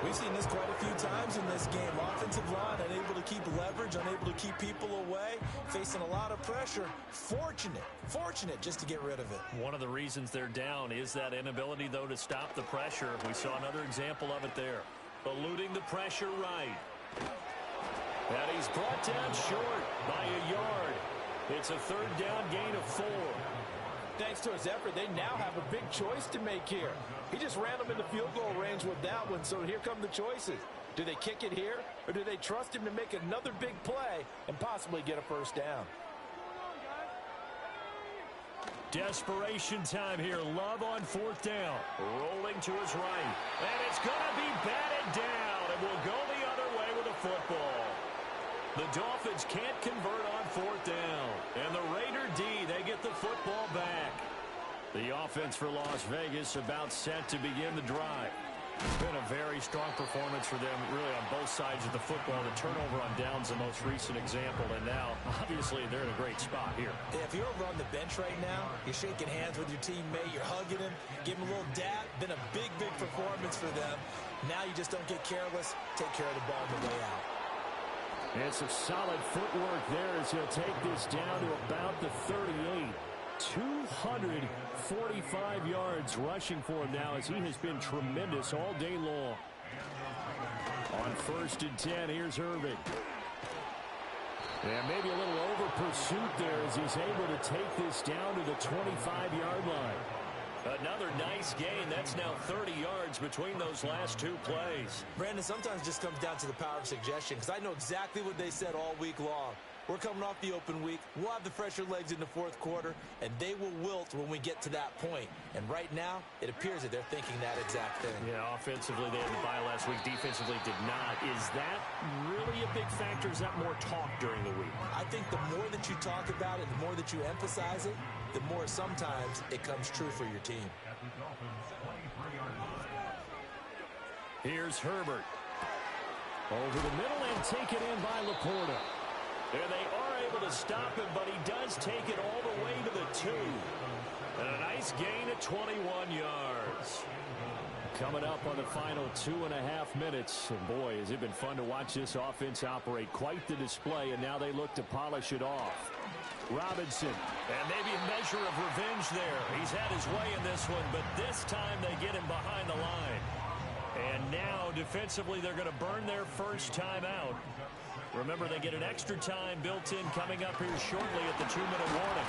We've seen this quite a few times in this game. Offensive line unable to keep leverage, unable to keep people away, facing a lot of pressure. Fortunate just to get rid of it. One of the reasons they're down is that inability, though, to stop the pressure. We saw another example of it there. Eluding the pressure right. And he's brought down short by a yard. It's a 3rd down gain of 4. Thanks to his effort, they now have a big choice to make here. He just ran them into field goal range with that one, so here come the choices. Do they kick it here, or do they trust him to make another big play and possibly get a 1st down? Desperation time here. Love on 4th down. Rolling to his right. And it's going to be batted down, and will go the other way with a football. The Dolphins can't convert on fourth down. And the Raider D, they get the football back. The offense for Las Vegas about set to begin the drive. It's been a very strong performance for them, really, on both sides of the football. The turnover on downs, the most recent example, and now, obviously, they're in a great spot here. Yeah, if you're over on the bench right now, you're shaking hands with your teammate, you're hugging him, give him a little dap. Been a big, big performance for them. Now you just don't get careless. Take care of the ball on the way out. And some solid footwork there as he'll take this down to about the 38. 245 yards rushing for him now as he has been tremendous all day long. On 1st and 10, here's Irving. And maybe a little over pursuit there as he's able to take this down to the 25-yard line. Another nice gain. That's now 30 yards between those last two plays. Brandon, sometimes it just comes down to the power of suggestion, because I know exactly what they said all week long. We're coming off the open week. We'll have the fresher legs in the fourth quarter, and they will wilt when we get to that point. And right now, it appears that they're thinking that exact thing. Yeah, offensively, they had the bye last week. Defensively, did not. Is that really a big factor? Is that more talk during the week? I think the more that you talk about it, the more that you emphasize it, the more sometimes it comes true for your team. Here's Herbert. Over the middle and taken in by Laporta. And they are able to stop him, but he does take it all the way to the 2. And a nice gain at 21 yards. Coming up on the final 2.5 minutes. And boy, has it been fun to watch this offense operate. Quite the display, and now they look to polish it off. Robinson, and maybe a measure of revenge there. He's had his way in this one, but this time they get him behind the line. And now, defensively, they're going to burn their first time out. Remember, they get an extra time built in coming up here shortly at the 2-minute warning.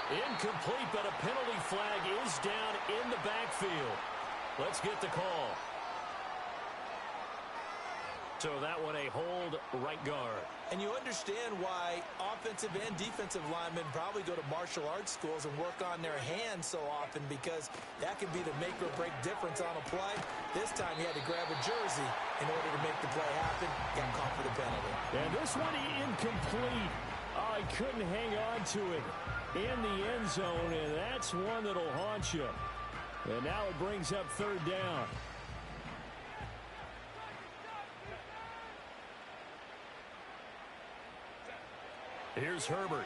Incomplete, but a penalty flag is down in the backfield. Let's get the call. So that one a hold right guard. And you understand why offensive and defensive linemen probably go to martial arts schools and work on their hands so often, because that can be the make or break difference on a play. This time he had to grab a jersey in order to make the play happen. Got caught for the penalty. And this one incomplete. Oh, he couldn't hang on to it in the end zone, and that's one that'll haunt you. And now it brings up 3rd down. Here's Herbert.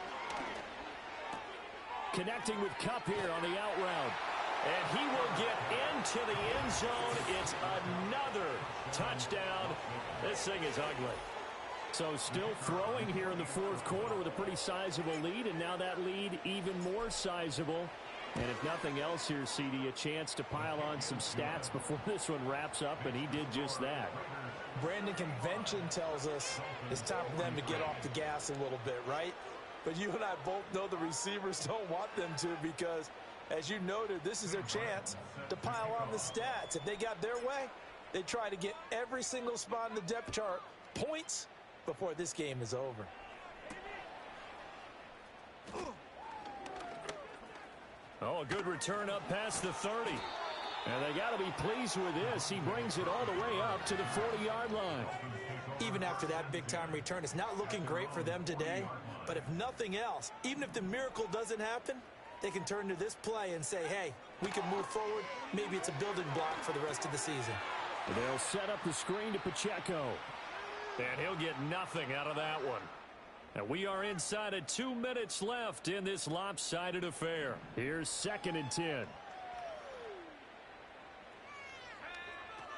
Connecting with Kupp here on the out route. And he will get into the end zone. It's another touchdown. This thing is ugly. So still throwing here in the 4th quarter with a pretty sizable lead. And now that lead even more sizable. And if nothing else here, CD, a chance to pile on some stats before this one wraps up. And he did just that. Brandon, convention tells us it's time for them to get off the gas a little bit, right? But you and I both know the receivers don't want them to, because, as you noted, this is their chance to pile on the stats. If they got their way, they try to get every single spot in the depth chart points before this game is over. Oh, a good return up past the 30. And they got to be pleased with this. He brings it all the way up to the 40-yard line. Even after that big-time return, it's not looking great for them today. But if nothing else, even if the miracle doesn't happen, they can turn to this play and say, hey, we can move forward. Maybe it's a building block for the rest of the season. They'll set up the screen to Pacheco. And he'll get nothing out of that one. And we are inside of 2 minutes left in this lopsided affair. Here's 2nd and 10.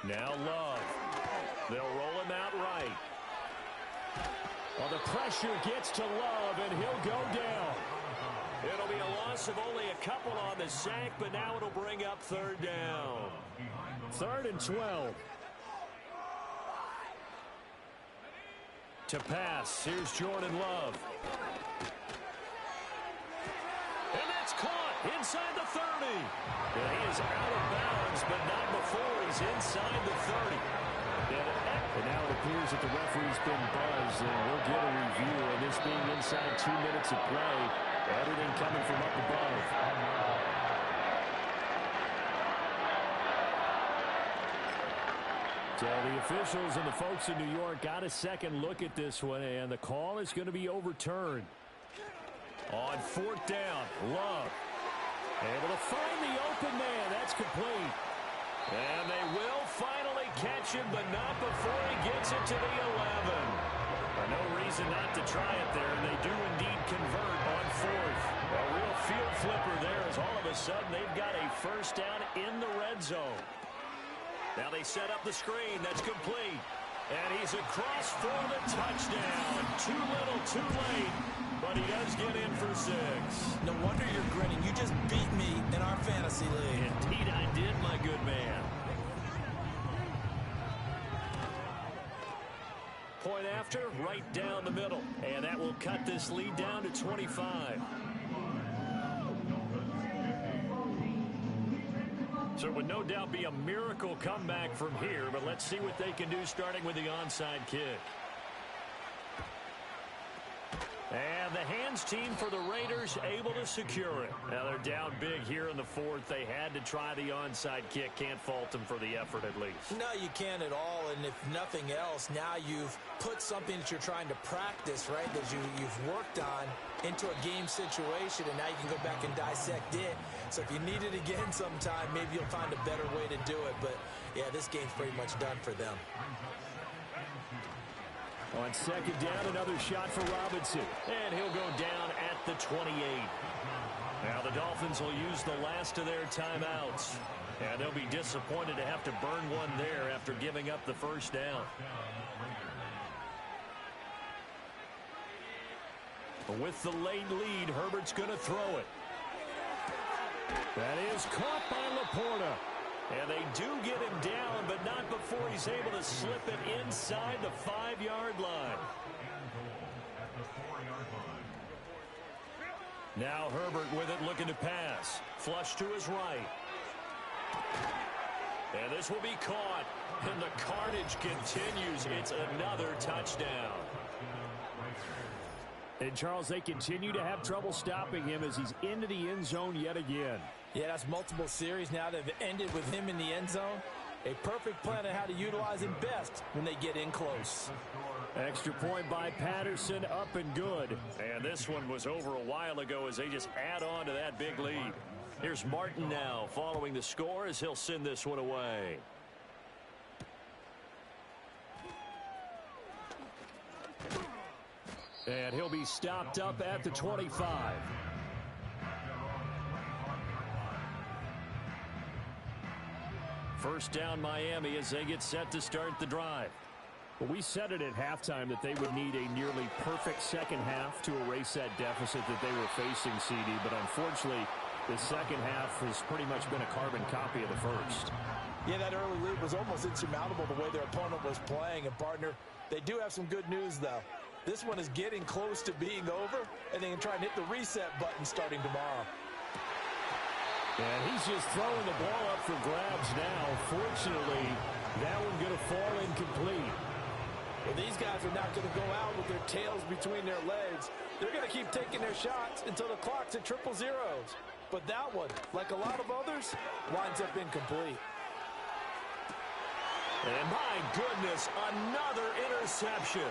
Now Love. They'll roll him out right. Well, the pressure gets to Love, and he'll go down. It'll be a loss of only a couple on the sack, but now it'll bring up 3rd down. 3rd and 12. To pass, here's Jordan Love. And that's caught inside the 30. And he is out of bounds, but not before he's inside the 30. And now it appears that the referee's been buzzed, and we'll get a review. And this being inside 2 minutes of play, everything coming from up above. So the officials and the folks in New York got a second look at this one, and the call is going to be overturned. On fourth down, Love able to find the open man. That's complete. And they will finally catch him, but not before he gets it to the 11. No reason not to try it there, and they do indeed convert on fourth. A real field flipper there as all of a sudden they've got a first down in the red zone. Now they set up the screen. That's complete. And he's across for the touchdown. Too little, too late. But he does get in for 6. No wonder you're grinning. You just beat me in our fantasy league. Indeed I did, my good man. Point after, right down the middle. And that will cut this lead down to 25. So it would no doubt be a miracle comeback from here, but let's see what they can do starting with the onside kick. And the hands team for the Raiders able to secure it. Now they're down big here in the fourth. They had to try the onside kick. Can't fault them for the effort at least. No, you can't at all. And if nothing else, now you've put something that you're trying to practice, right, that you've worked on into a game situation, and now you can go back and dissect it. So if you need it again sometime, maybe you'll find a better way to do it. But, yeah, this game's pretty much done for them. On second down, another shot for Robinson. And he'll go down at the 28. Now the Dolphins will use the last of their timeouts. And they'll be disappointed to have to burn one there after giving up the first down. With the late lead, Herbert's going to throw it. That is caught by Laporta. And they do get him down, but not before he's able to slip it inside the 5-yard line. Now Herbert with it, looking to pass. Flush to his right. And this will be caught. And the carnage continues. It's another touchdown. And, Charles, they continue to have trouble stopping him as he's into the end zone yet again. Yeah, that's multiple series now that have ended with him in the end zone. A perfect plan on how to utilize him best when they get in close. Extra point by Patterson, up and good. And this one was over a while ago as they just add on to that big lead. Here's Martin now following the score as he'll send this one away. And he'll be stopped up at the 25. First down Miami as they get set to start the drive. Well, we said it at halftime that they would need a nearly perfect second half to erase that deficit that they were facing, CD. But unfortunately, the second half has pretty much been a carbon copy of the first. Yeah, that early lead was almost insurmountable the way their opponent was playing. And, partner, they do have some good news, though. This one is getting close to being over, and they can try and hit the reset button starting tomorrow. And he's just throwing the ball up for grabs now. Fortunately, that one going to fall incomplete. Well, these guys are not going to go out with their tails between their legs. They're going to keep taking their shots until the clock's at 000. But that one, like a lot of others, winds up incomplete. And my goodness, another interception.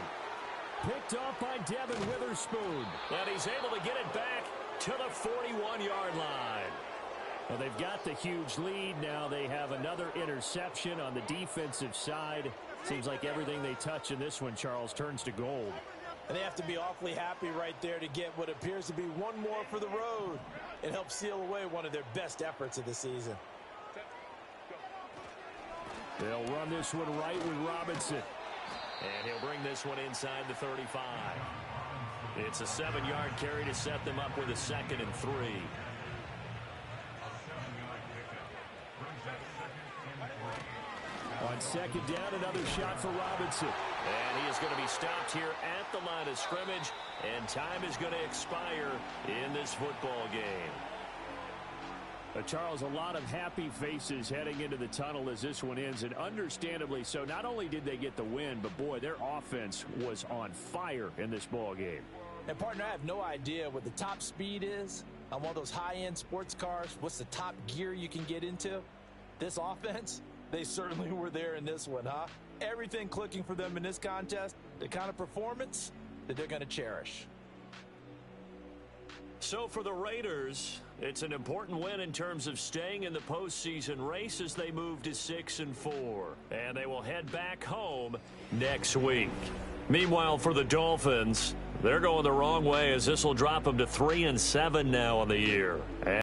Picked off by Devin Witherspoon. And he's able to get it back to the 41-yard line. Well, they've got the huge lead. Now they have another interception on the defensive side. Seems like everything they touch in this one, Charles, turns to gold. And they have to be awfully happy right there to get what appears to be one more for the road and help seal away one of their best efforts of the season. They'll run this one right with Robinson. And he'll bring this one inside the 35. It's a 7-yard carry to set them up with a 2nd and 3. On second down, another shot for Robinson. And he is going to be stopped here at the line of scrimmage. And time is going to expire in this football game. Charles, a lot of happy faces heading into the tunnel as this one ends, and understandably so. Not only did they get the win, but, boy, their offense was on fire in this ball game. And, partner, I have no idea what the top speed is on one of those high-end sports cars. What's the top gear you can get into? This offense, They certainly were there in this one, huh? Everything clicking for them in this contest, the kind of performance that they're going to cherish. So for the Raiders, it's an important win in terms of staying in the postseason race as they move to 6-4. And they will head back home next week. Meanwhile, for the Dolphins, they're going the wrong way as this will drop them to 3-7 now on the year.